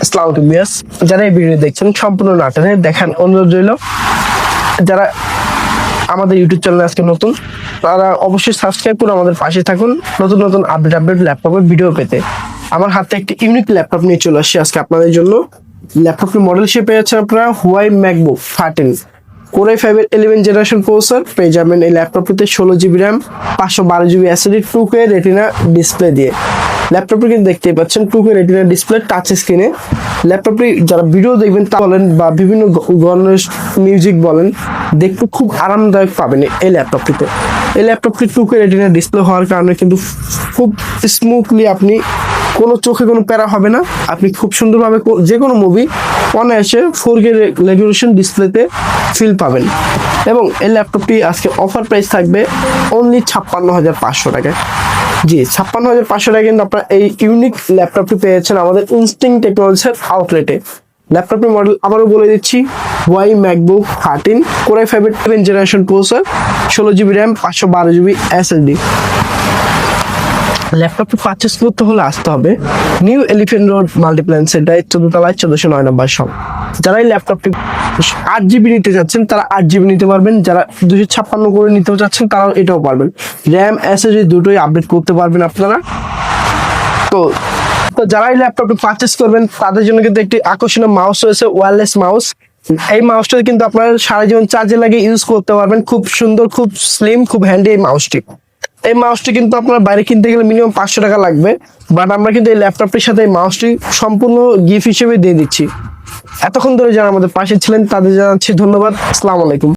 আসসালামু আলাইকুম ভিউয়ার্স, যারা এই ভিডিও দেখছেন সম্পূর্ণ নাটনে দেখার অনুরোধ রইল। যারা আমাদের ইউটিউব চ্যানেলে আজকে নতুন, তারা অবশ্যই সাবস্ক্রাইব করে আমাদের পাশে থাকুন নতুন নতুন আপডেট ল্যাপটপের ভিডিও পেতে। আমার হাতে একটি ইউনিক ল্যাপটপ নিয়ে চলে আসছি আজকে আপনাদের জন্য। ল্যাপটপটির মডেল হিসেবে পেয়ে যাচ্ছেন আপনারা হুয়াই ম্যাকবুক 13 কোর i5 এর 11 জেনারেশন প্রসেসর পেয়ে যাবেন এই ল্যাপটপটিতে। 16GB RAM, 512GB SSD, 2K retina display দিয়ে। ল্যাপটপটি কিন্তু দেখতেই পাচ্ছেন 2K রেটিনা ডিসপ্লে টাচ স্ক্রিনে। ল্যাপটপটি যারা ভিডিও দেখবেন তা বলেন বা বিভিন্ন গানের মিউজিক বলেন, দেখতে খুব আরামদায়ক পাবেন এই ল্যাপটপটিতে। এই ল্যাপটপটি 2K রেটিনা ডিসপ্লে হওয়ার কারণে কিন্তু খুব স্মুথলি আপনি কোনো চোখে কোনো প্যারা হবে না। আপনি খুব সুন্দরভাবে যে কোনো মুভি অনায়াসে 4K রেজলিউশন ডিসপ্লেতে ফিল পাবেন। এবং এই ল্যাপটপটি আজকে অফার প্রাইস থাকবে অনলি 56,500 টাকায়। জি, 56,500 টাকা কিন্তু আপনারা এই ইউনিক ল্যাপটপটি পেয়েছেন আমাদের ইনস্টিং টেকনোলজির আউটলেটে। ল্যাপটপের মডেল আবারও বলে দিচ্ছি, হুয়াই ম্যাকবুক 13 কোর i5 এর 11 generation processor, 16GB RAM, 512GB SSD. ল্যাপটপটি পারচেস করতে হলে আসতে হবে new elephant road Multiplan centre 14 তলায় 1409 নম্বর শপ। যারা এই ল্যাপটপটি 8GB নিতে চাচ্ছেন তারা 8GB নিতে পারবেন, যারা 256 করে নিতে চাচ্ছেন তারাও এটাও পারবেন। র্যাম এসএসডি দুটোই আপডেট করতে পারবেন আপনারা। তো যারা এই ল্যাপটপটি পারচেস করবেন তাদের জন্য কিন্তু একটি আকর্ষণীয় মাউস রয়েছে, ওয়্যারলেস মাউস। এই মাউসটা কিন্তু আপনারা সারা জীবন চার্জে লাগিয়ে ইউজ করতে পারবেন। খুব সুন্দর, খুব স্লিম, খুব হ্যান্ডি এই মাউসটি। এই মাউসটি কিন্তু আপনার বাইরে কিনতে গেলে মিনিমাম 500 টাকা লাগবে, বাট আমরা কিন্তু এই ল্যাপটপটির সাথে এই মাউসটি সম্পূর্ণ গিফট হিসেবে দিয়ে দিচ্ছি। এতক্ষণ ধরে যারা আমাদের পাশে ছিলেন তাদের জানাচ্ছি ধন্যবাদ। আসসালামু আলাইকুম।